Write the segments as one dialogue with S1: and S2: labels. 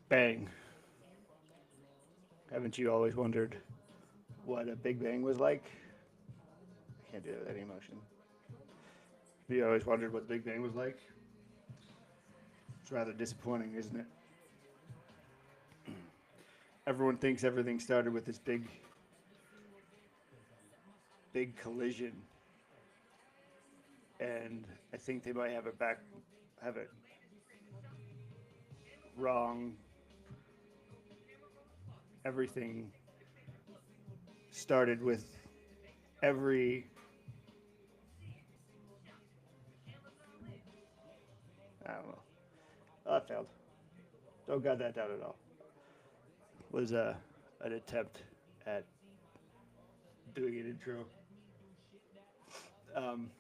S1: Bang. Haven't you always wondered what a Big Bang was like? I can't do that with any emotion. Have you always wondered what the Big Bang was like? It's rather disappointing, isn't it? Everyone thinks everything started with this big collision, and I think they might have it wrong. Everything started with every. I don't know. Oh, that failed. Don't got that down at all. Was an attempt at doing an intro. Um,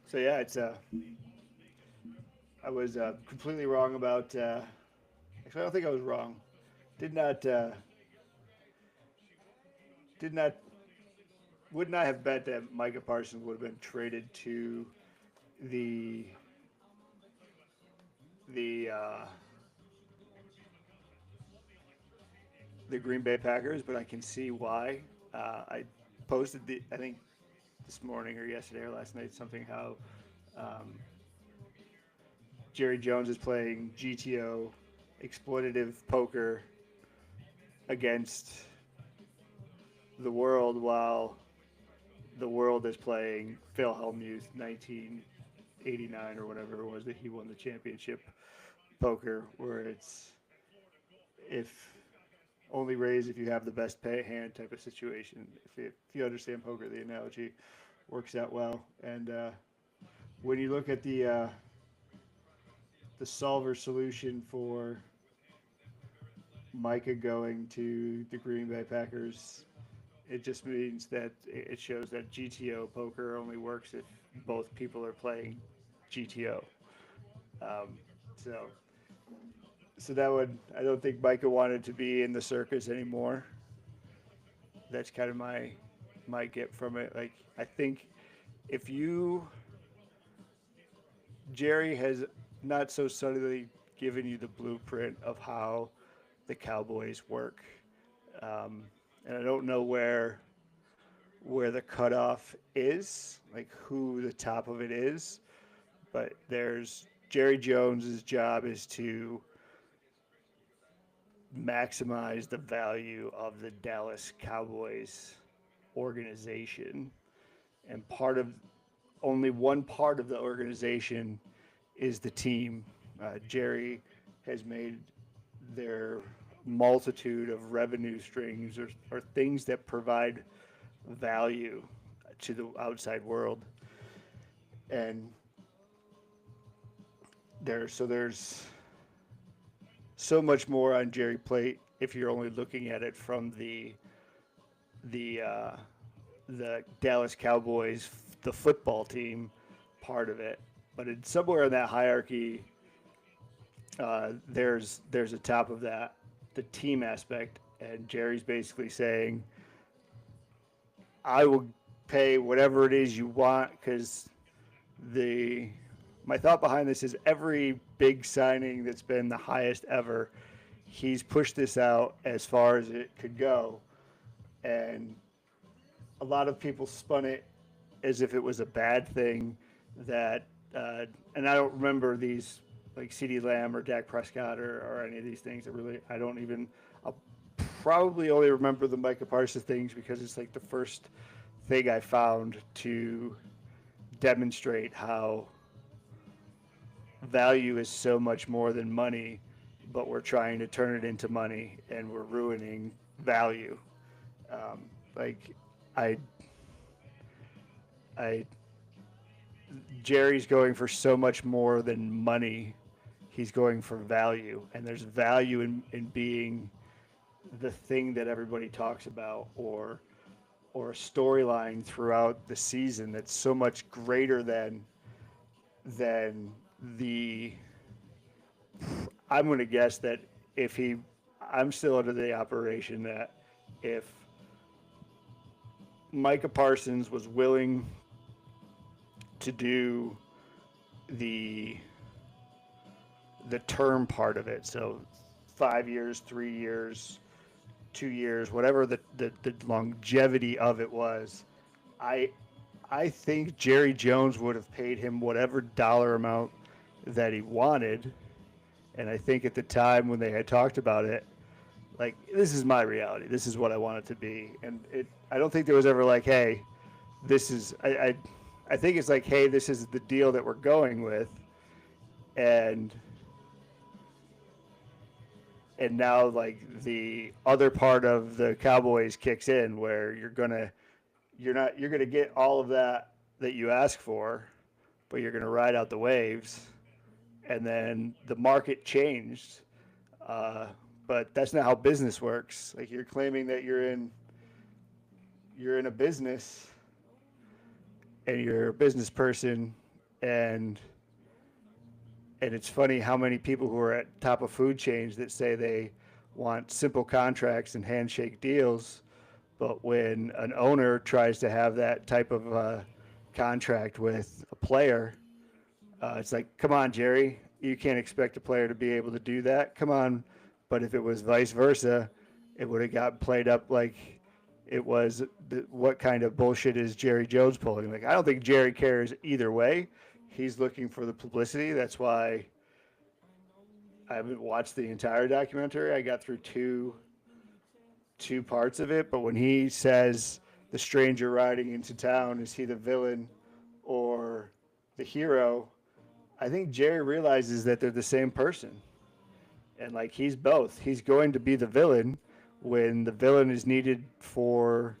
S1: so yeah, it's I was completely wrong about. Actually, I don't think I was wrong. Did not did not would not have bet that Micah Parsons would have been traded to the the uh, the Green Bay Packers, but I can see why. I posted I think this morning or yesterday or last night something how um, Jerry Jones is playing GTO exploitative poker against the world while the world is playing Phil Hellmuth 1989 or whatever it was that he won the championship poker, where it's if only raise if you have the best pay hand type of situation. If you understand poker, the analogy works out well. And when you look at the solver solution for Micah going to the Green Bay Packers, it just means that it shows that GTO poker only works if both people are playing GTO. Um, so, so that would I don't think Micah wanted to be in the circus anymore. That's kind of my get from it. Like I think if you Jerry has not so subtly given you the blueprint of how the Cowboys work, um, and I don't know where the cutoff is, like who the top of it is. But there's Jerry Jones's job is to maximize the value of the Dallas Cowboys organization, and part of only one part of the organization is the team. Jerry has made their multitude of revenue strings or things that provide value to the outside world. And there's so much more on Jerry plate if you're only looking at it from the the Dallas Cowboys, the football team part of it. But it's somewhere in that hierarchy, there's a top of that, the team aspect, and Jerry's basically saying, I will pay whatever it is you want because the my thought behind this is every big signing that's been the highest ever, he's pushed this out as far as it could go, and a lot of people spun it as if it was a bad thing that, and I don't remember these like CeeDee Lamb or Dak Prescott or any of these things. I don't even. I'll probably only remember the Micah Parsons things because it's like the first thing I found to demonstrate how value is so much more than money, but we're trying to turn it into money and we're ruining value. Like I, I, Jerry's going for so much more than money. He's going for value, and there's value in being the thing that everybody talks about, or a storyline throughout the season that's so much greater than the. I'm going to guess that if he, I'm still under the operation that if Micah Parsons was willing to do the the term part of it. So 5 years, 3 years, 2 years, whatever the longevity of it was. I I think Jerry Jones would have paid him whatever dollar amount that he wanted. And I think at the time when they had talked about it, like, this is my reality. This is what I want it to be. And I don't think there was ever like, hey, this is, I think it's like, hey, this is the deal that we're going with. And now like the other part of the Cowboys kicks in where you're gonna get all of that you ask for, but you're gonna ride out the waves, and then the market changed. Uh, but that's not how business works. Like, you're claiming that you're in a business and you're a business person, and it's funny how many people who are at top of food chains that say they want simple contracts and handshake deals, but when an owner tries to have that type of contract with a player, it's like, come on, Jerry, you can't expect a player to be able to do that. Come on. But if it was vice versa, it would have got played up like it was. What kind of bullshit is Jerry Jones pulling? Like, I don't think Jerry cares either way. He's looking for the publicity. That's why I haven't watched the entire documentary. I got through two parts of it, but when he says the stranger riding into town, is he the villain or the hero? I think Jerry realizes that they're the same person. And like, he's both. He's going to be the villain when the villain is needed for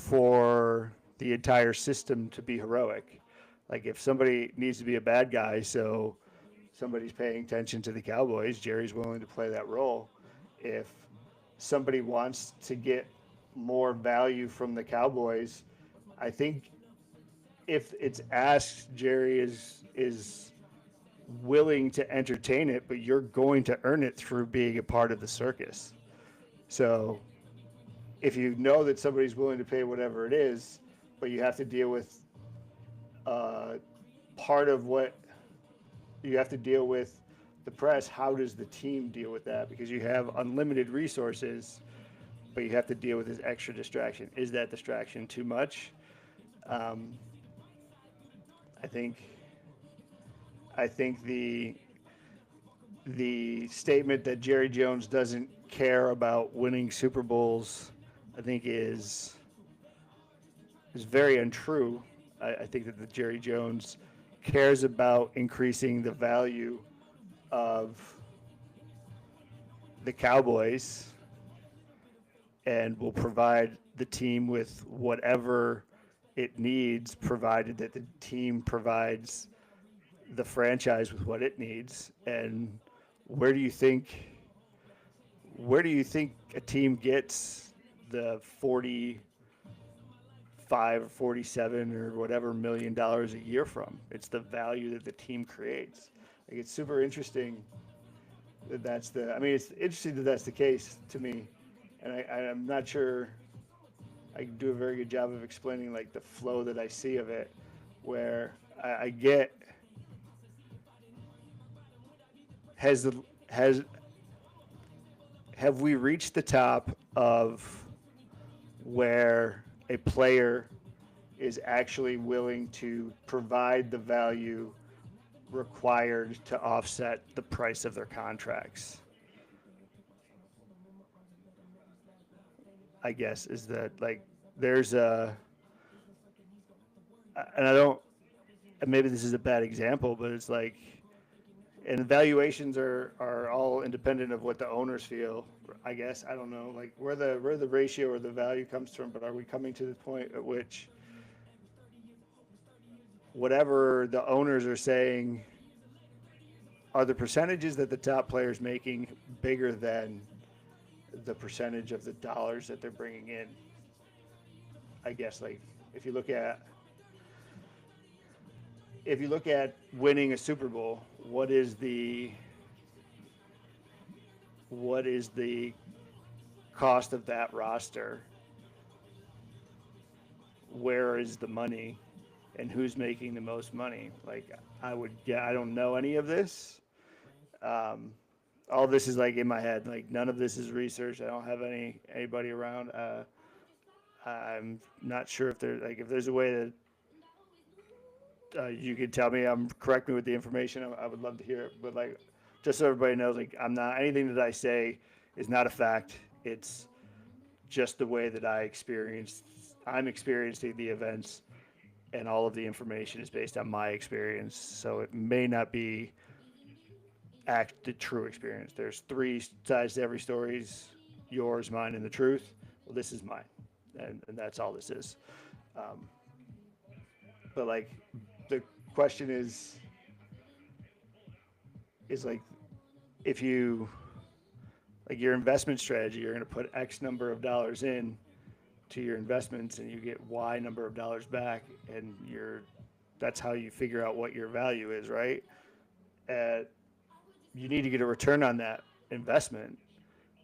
S1: the entire system to be heroic. Like, if somebody needs to be a bad guy, so somebody's paying attention to the Cowboys, Jerry's willing to play that role. If somebody wants to get more value from the Cowboys, I think if it's asked, Jerry is willing to entertain it, but you're going to earn it through being a part of the circus. So if you know that somebody's willing to pay whatever it is, but you have to deal with part of what you have to deal with the press, how does the team deal with that? Because you have unlimited resources, but you have to deal with this extra distraction. Is that distraction too much? Um, I think the statement that Jerry Jones doesn't care about winning Super Bowls, I think is very untrue. I think that the Jerry Jones cares about increasing the value of the Cowboys and will provide the team with whatever it needs, provided that the team provides the franchise with what it needs. And where do you think a team gets the 45 or 47 or whatever $1 million a year from? It's the value that the team creates. Like, it's super interesting I mean, it's interesting that that's the case to me. And I'm not sure I do a very good job of explaining like the flow that I see of it, where I get has have we reached the top of where a player is actually willing to provide the value required to offset the price of their contracts? I guess is that, like, there's a, and I don't, and maybe this is a bad example, but it's like, and valuations are all independent of what the owners feel. I guess I don't know, like, where the ratio or the value comes from, but are we coming to the point at which whatever the owners are saying, are the percentages that the top players making bigger than the percentage of the dollars that they're bringing in? I guess, like, if you look at winning a Super Bowl, what is the cost of that roster? Where is the money? and who's making the most money. Like I don't know any of this. Um, all this is like in my head. Like none of this is research. I don't have anybody around. I'm not sure if there's a way that you could tell me, correct me with the information. I would love to hear it. But like, just so everybody knows, like I'm not anything that I say is not a fact. It's just the way that I'm experiencing the events, and all of the information is based on my experience. So it may not be the true experience. There's three sides to every story: yours, mine, and the truth. Well, this is mine, and that's all this is. Um, but like, the question is like, if you like your investment strategy, you're going to put X number of dollars in to your investments, and you get Y number of dollars back, and that's how you figure out what your value is, right? And you need to get a return on that investment.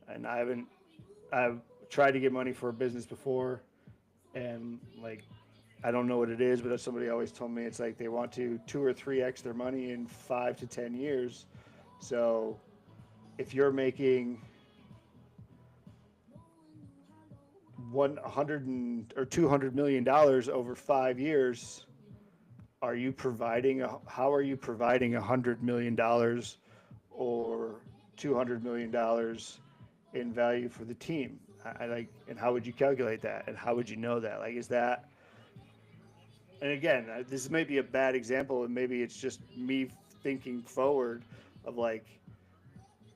S1: And I've tried to get money for a business before, and like, I don't know what it is, but somebody always told me it's like they want to 2 or 3x their money in 5 to 10 years. So if you're making 100 or $200 million over 5 years, how are you providing $100 million or $200 million in value for the team? I like, and how would you calculate that? And how would you know that? Like, is that, and again, this may be a bad example, and maybe it's just me thinking forward of like,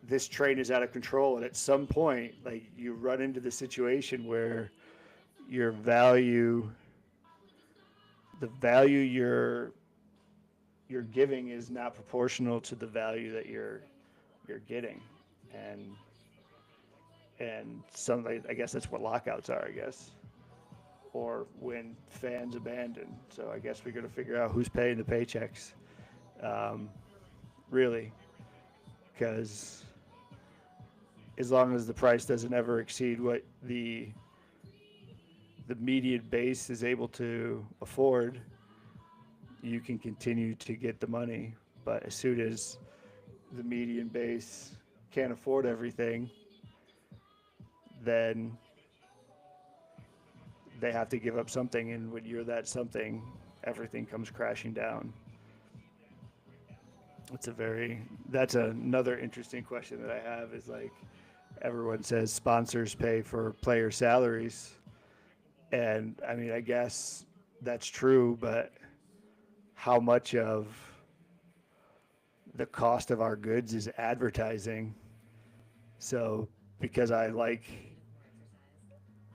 S1: this train is out of control, and at some point, like, you run into the situation where your value, the value you're giving is not proportional to the value that you're getting, and some, I guess that's what lockouts are, I guess, or when fans abandon. So I guess we're gonna figure out who's paying the paychecks, um, really, because as long as the price doesn't ever exceed what the median base is able to afford, you can continue to get the money. But as soon as the median base can't afford everything, then they have to give up something. And when you're that something, everything comes crashing down. That's another interesting question that I have is like, everyone says sponsors pay for player salaries. And I mean, I guess that's true, but how much of the cost of our goods is advertising? So because I like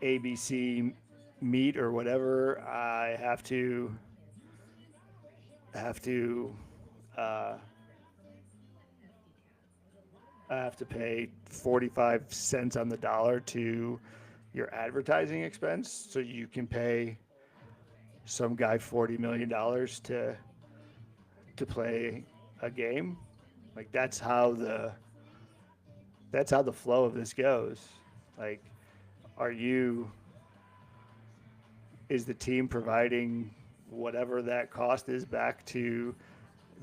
S1: ABC meat or whatever, uh, I have to pay 45 cents on the dollar to your advertising expense, so you can pay some guy $40 million to play a game. Like, that's how the flow of this goes. Like, is the team providing whatever that cost is back to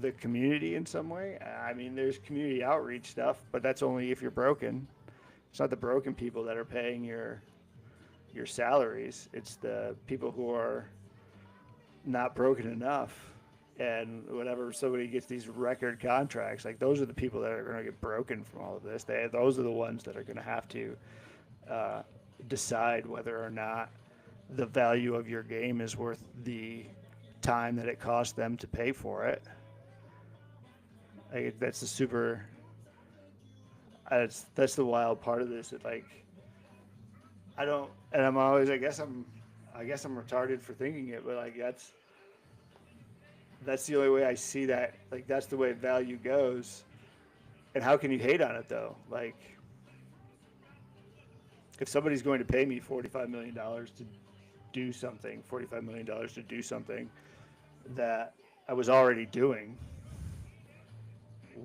S1: the community in some way? I mean, there's community outreach stuff, but that's only if you're broken. It's not the broken people that are paying your salaries. It's the people who are not broken enough. And whenever somebody gets these record contracts, like, those are the people that are going to get broken from all of this. Those are the ones that are going to have to decide whether or not the value of your game is worth the time that it costs them to pay for it. Like, that's that's the wild part of this. It, like, I don't, and I'm always, I guess I'm retarded for thinking it, but like, that's the only way I see that. Like, that's the way value goes. And how can you hate on it though? Like, if somebody's going to pay me $45 million to do something, that I was already doing,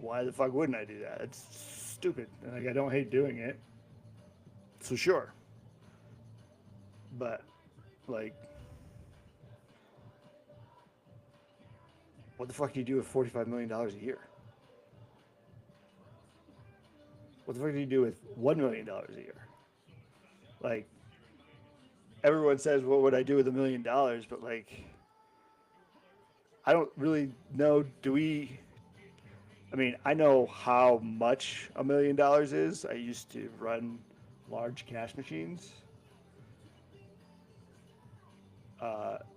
S1: why the fuck wouldn't I do that? It's stupid. And like, I don't hate doing it. So sure. But like, What the fuck do you do with $45 million a year? What the fuck do you do with $1 million a year? Like, everyone says, what would I do with $1 million? But like, I don't really know. I mean, I know how much $1 million is. I used to run large cash machines.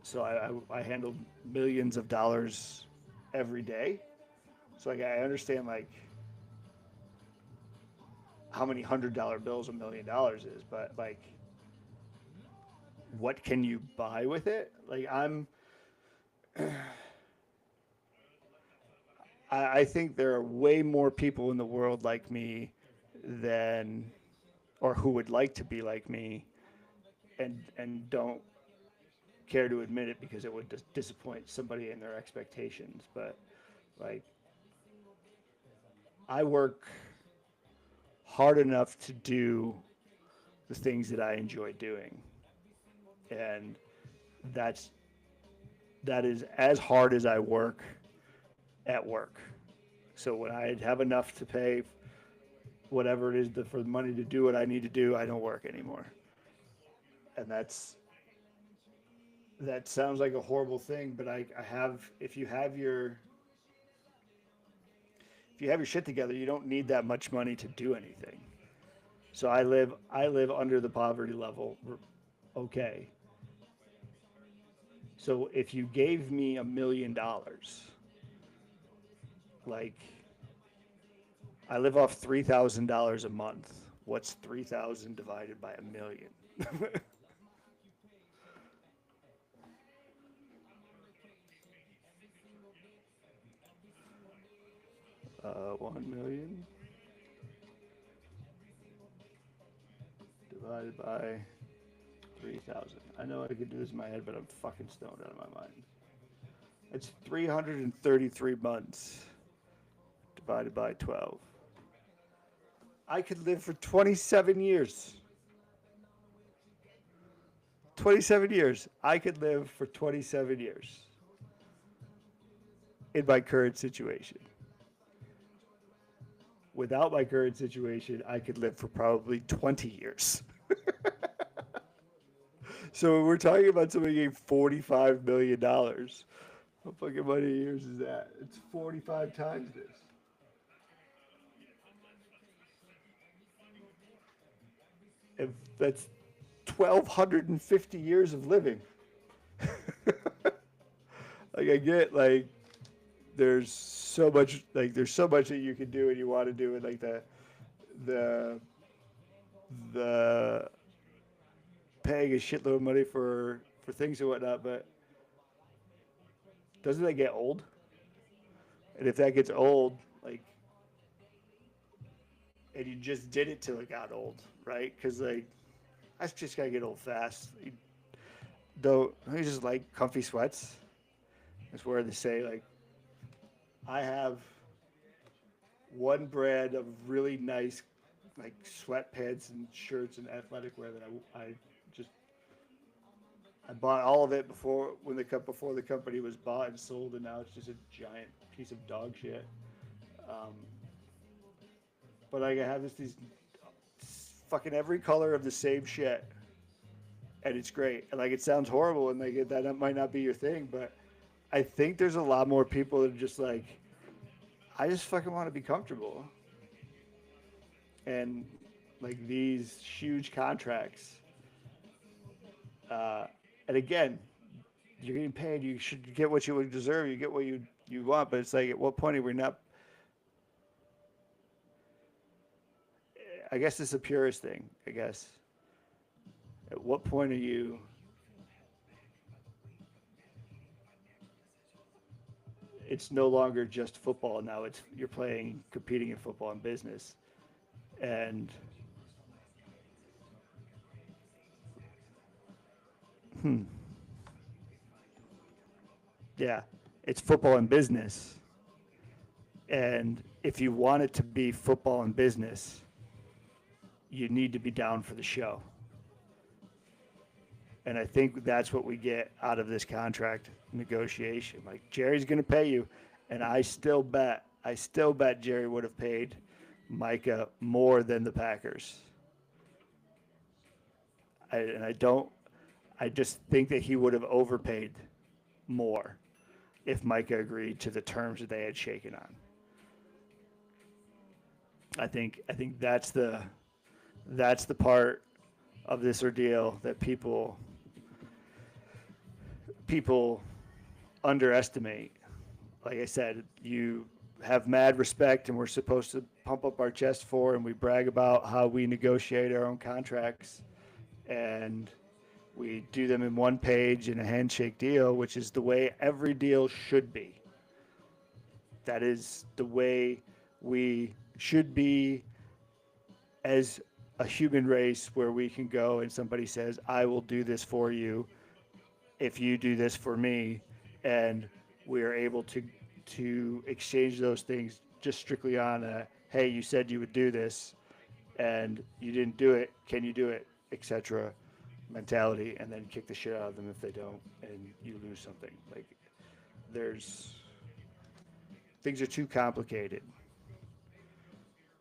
S1: So I handled millions of dollars every day. So like, I understand like how many $100 bills $1 million is, but like, what can you buy with it? Like, I think there are way more people in the world like me than, or who would like to be like me, and don't care to admit it because it would just disappoint somebody in their expectations. But like, I work hard enough to do the things that I enjoy doing, and that's that is as hard as I work at work. So when I have enough to pay whatever it is for the money to do what I need to do, I don't work anymore. And that sounds like a horrible thing, but I have if you have your shit together, you don't need that much money to do anything. So I live under the poverty level. Okay. So if you gave me $1 million, like, I live off $3,000 a month. What's 3,000 divided by 1 million? 1 million divided by 3,000. I know I could do this in my head, but I'm fucking stoned out of my mind. It's 333 months divided by 12. I could live for 27 years. 27 years. I could live for 27 years in my current situation. Without my current situation, I could live for probably 20 years. So we're talking about somebody getting $45 million. How fucking many years is that? It's 45 times this. If that's 1,250 years of living. Like, I get, like, there's so much that you can do and you want to do, and like the the paying a shitload of money for things and whatnot, but doesn't that get old? And if that gets old, like, and you just did it till it got old, right? Because like, that's just gotta get old fast. Don't you just like comfy sweats? That's where they say like, I have one brand of really nice like sweatpants and shirts and athletic wear that I just I bought all of it before the company was bought and sold, and now it's just a giant piece of dog shit. Um, but like, I have these fucking every color of the same shit, and it's great. And like, it sounds horrible, and like, that might not be your thing, but I think there's a lot more people that are just like, I just fucking want to be comfortable, and like, these huge contracts. Uh, and again, you're getting paid. You should get what you would deserve. You get what you want. But it's like, at what point are we not? I guess it's a purist thing. I guess. At what point are you? It's no longer just football now. It's you're competing in football and business, and yeah, it's football and business. And if you want it to be football and business, you need to be down for the show. And I think that's what we get out of this contract negotiation. Like, Jerry's going to pay you, and I still bet Jerry would have paid Micah more than the Packers. I just think that he would have overpaid more if Micah agreed to the terms that they had shaken on. I think that's the part of this ordeal that people underestimate. Like I said, you have mad respect, and we're supposed to pump up our chest for, and we brag about how we negotiate our own contracts, and we do them in one page in a handshake deal, which is the way every deal should be. That is the way we should be as a human race, where we can go and somebody says, I will do this for you if you do this for me, and we are able to exchange those things just strictly on a, hey, you said you would do this and you didn't do it, can you do it, etc. mentality, and then kick the shit out of them if they don't, and you lose something. Like, things are too complicated,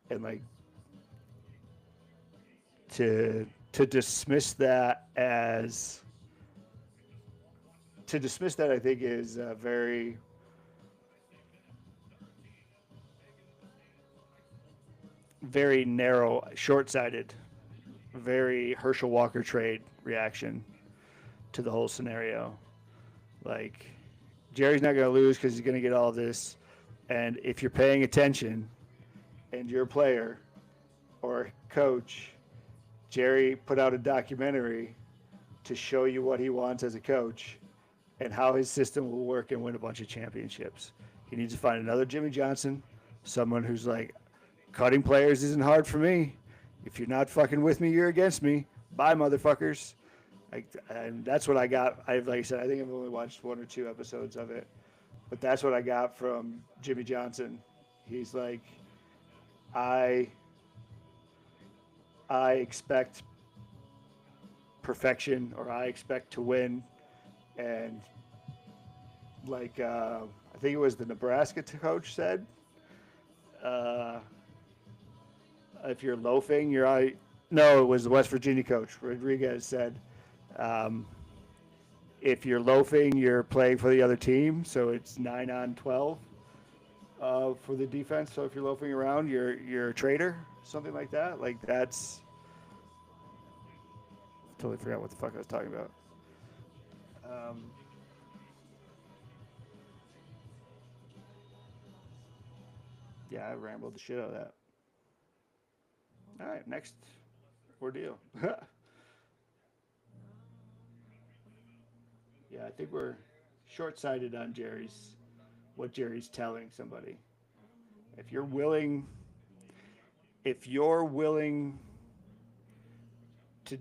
S1: and like to dismiss that I think is very very narrow, short-sighted, very Herschel Walker trade reaction to the whole scenario. Like, Jerry's not going to lose because he's going to get all this. And if you're paying attention and you're a player or coach, Jerry put out a documentary to show you what he wants as a coach and how his system will work and win a bunch of championships. He needs to find another Jimmy Johnson, someone who's like, cutting players isn't hard for me. If you're not fucking with me, you're against me. Bye, motherfuckers. And that's what I got. Like I said, I think I've only watched 1 or 2 episodes of it, but that's what I got from Jimmy Johnson. He's like, I expect perfection, or I expect to win. And like, I think it was the Nebraska coach said, if you're loafing, you're out. No, it was the West Virginia coach. Rodriguez said, if you're loafing, you're playing for the other team. So it's 9 on 12 for the defense. So if you're loafing around, you're a traitor, something like that. Like, that's totally forgot what the fuck I was talking about. Yeah, I rambled the shit out of that. All right, next ordeal. Yeah, I think we're short-sighted on what Jerry's telling somebody. If you're willing to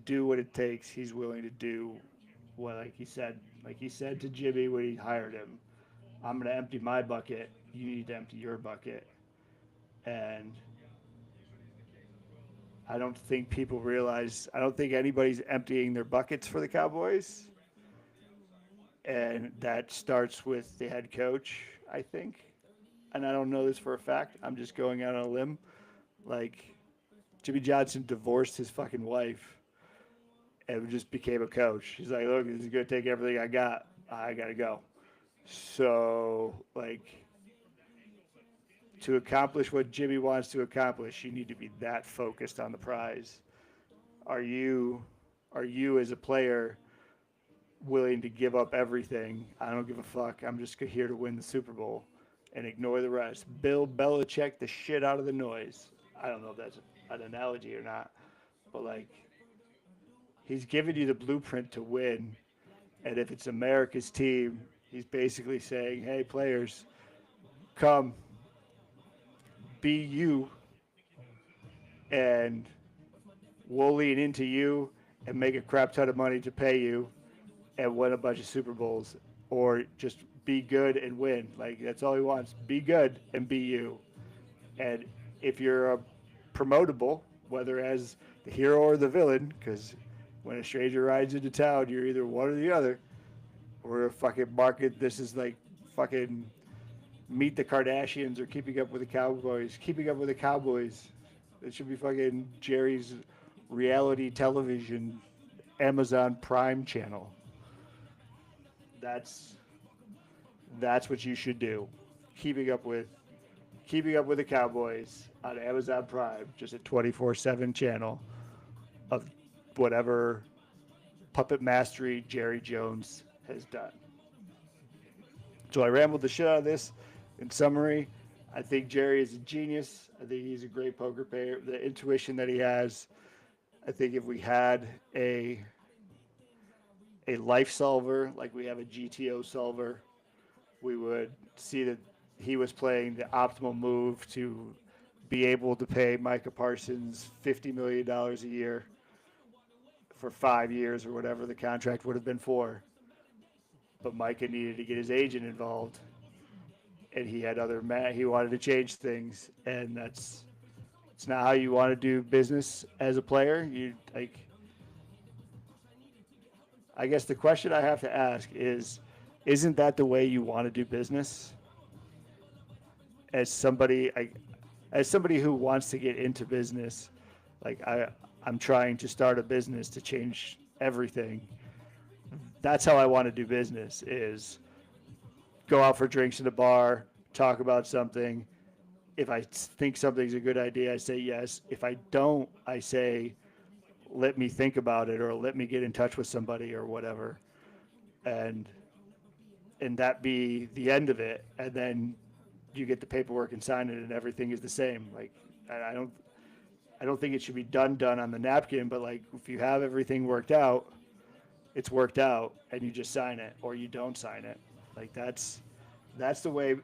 S1: do what it takes, he's willing to do what, like he said to Jimmy when he hired him, I'm going to empty my bucket, you need to empty your bucket. And I don't think people realize, I don't think anybody's emptying their buckets for the Cowboys. And that starts with the head coach, I think. And I don't know this for a fact. I'm just going out on a limb. Like, Jimmy Johnson divorced his fucking wife and just became a coach. He's like, look, this is going to take everything I got. I got to go. So, like, to accomplish what Jimmy wants to accomplish, you need to be that focused on the prize. Are you as a player willing to give up everything? I don't give a fuck. I'm just here to win the Super Bowl and ignore the rest. Bill Belichick the shit out of the noise. I don't know if that's an analogy or not, but like, he's giving you the blueprint to win. And if it's America's team, he's basically saying, hey, players, come, be you, and we'll lean into you and make a crap ton of money to pay you and win a bunch of Super Bowls, or just be good and win. Like, that's all he wants. Be good and be you. And if you're promotable, whether as the hero or the villain, because when a stranger rides into town, you're either one or the other. We're a fucking market. This is like fucking Meet the Kardashians or Keeping Up with the Cowboys. Keeping Up with the Cowboys. It should be fucking Jerry's reality television Amazon Prime channel. That's what you should do. Keeping Up with the Cowboys on Amazon Prime, just a 24/7 channel of whatever puppet mastery Jerry Jones has done. So I rambled the shit out of this. In summary, I think Jerry is a genius. I think he's a great poker player. The intuition that he has, I think if we had a life solver like we have a GTO solver, we would see that he was playing the optimal move to be able to pay Micah Parsons $50 million a year for 5 years or whatever the contract would have been for. But Micah needed to get his agent involved, and he had he wanted to change things, and it's not how you want to do business as a player. I guess the question I have to ask is, isn't that the way you want to do business? As somebody who wants to get into business, like I'm trying to start a business to change everything. That's how I want to do business, is go out for drinks in a bar, talk about something. If I think something's a good idea, I say yes. If I don't, I say, let me think about it, or let me get in touch with somebody or whatever. And that be the end of it. And then you get the paperwork and sign it, and everything is the same. Like, I don't think it should be done on the napkin, but like, if you have everything worked out, it's worked out, and you just sign it, or you don't sign it. Like, that's the way.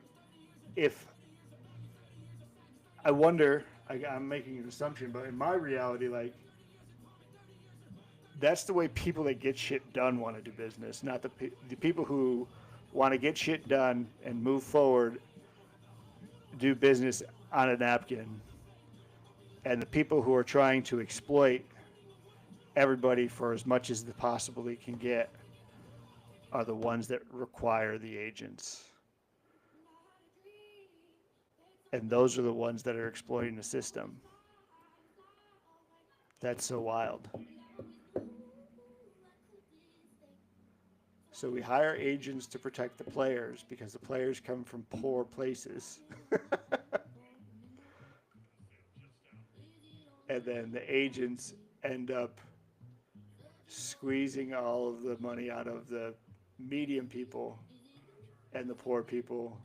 S1: If I wonder, I'm making an assumption, but in my reality, like, that's the way people that get shit done want to do business, not the people who want to get shit done and move forward, do business on a napkin. And the people who are trying to exploit everybody for as much as they possibly can get are the ones that require the agents. And those are the ones that are exploiting the system. That's so wild. So we hire agents to protect the players because the players come from poor places. And then the agents end up squeezing all of the money out of the medium people and the poor people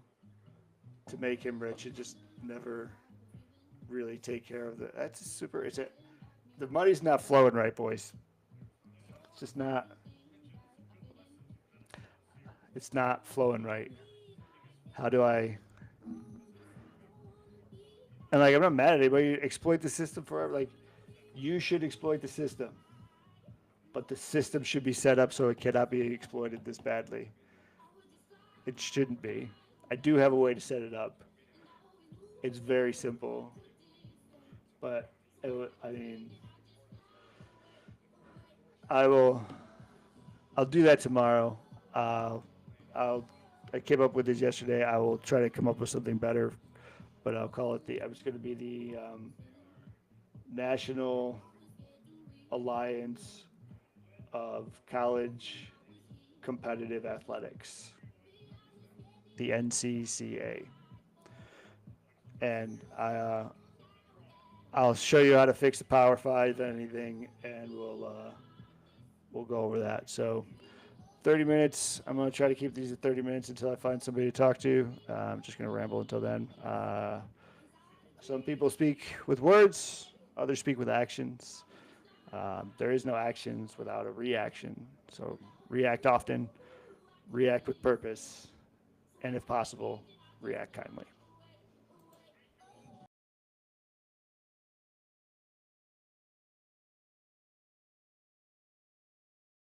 S1: to make him rich, and just never really take care of the. The money's not flowing right, boys. It's just not. It's not flowing right. How do I? And like, I'm not mad at anybody. Exploit the system forever. Like, you should exploit the system, but the system should be set up so it cannot be exploited this badly. It shouldn't be. I do have a way to set it up. It's very simple, but I'll do that tomorrow. I came up with this yesterday. I will try to come up with something better, but I'll call it it's going to be the National Alliance of College Competitive Athletics, the NCCA. And I'll show you how to fix the Power 5 and anything, and we'll go over that. So 30 minutes. I'm going to try to keep these at 30 minutes until I find somebody to talk to. I'm just going to ramble until then. Some people speak with words. Others speak with actions. There is no actions without a reaction. So react often, react with purpose, and if possible, react kindly.